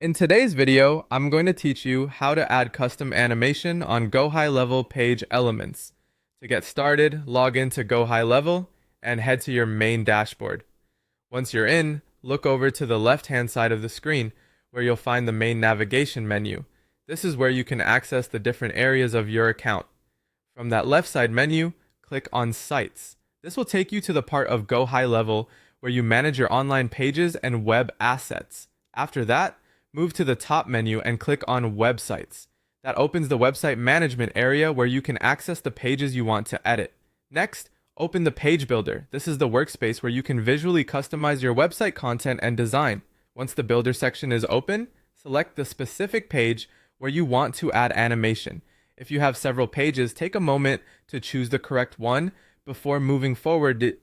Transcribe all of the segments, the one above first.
In today's video, I'm going to teach you how to add custom animation on GoHighLevel page elements. To get started, log into GoHighLevel and head to your main dashboard. Once you're in, look over to the left-hand side of the screen where you'll find the main navigation menu. This is where you can access the different areas of your account. From that left side menu, click on Sites. This will take you to the part of GoHighLevel where you manage your online pages and web assets. After that, move to the top menu and click on Websites. That opens the website management area where you can access the pages you want to edit. Next, open the Page Builder. This is the workspace where you can visually customize your website content and design. Once the Builder section is open, select the specific page where you want to add animation. If you have several pages, take a moment to choose the correct one before moving forward,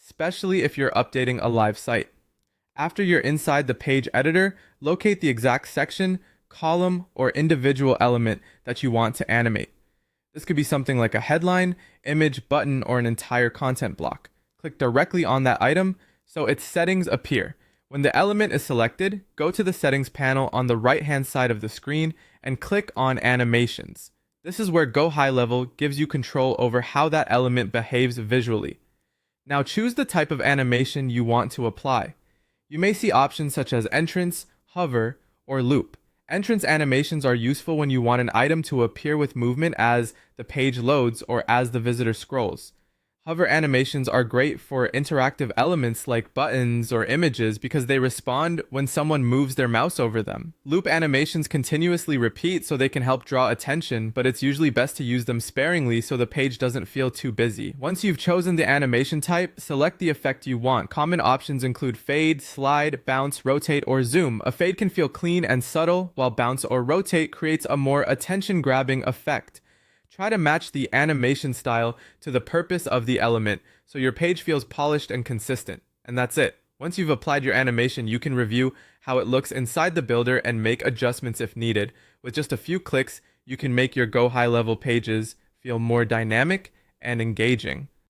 especially if you're updating a live site. After you're inside the page editor, locate the exact section, column, or individual element that you want to animate. This could be something like a headline, image, button, or an entire content block. Click directly on that item so its settings appear. When the element is selected, go to the settings panel on the right-hand side of the screen and click on Animations. This is where GoHighLevel gives you control over how that element behaves visually. Now choose the type of animation you want to apply. You may see options such as entrance, hover, or loop. Entrance animations are useful when you want an item to appear with movement as the page loads or as the visitor scrolls. Hover animations are great for interactive elements like buttons or images because they respond when someone moves their mouse over them. Loop animations continuously repeat so they can help draw attention, but it's usually best to use them sparingly so the page doesn't feel too busy. Once you've chosen the animation type, select the effect you want. Common options include fade, slide, bounce, rotate, or zoom. A fade can feel clean and subtle, while bounce or rotate creates a more attention-grabbing effect. Try to match the animation style to the purpose of the element so your page feels polished and consistent. And that's it. Once you've applied your animation, you can review how it looks inside the builder and make adjustments if needed. With just a few clicks, you can make your GoHighLevel pages feel more dynamic and engaging.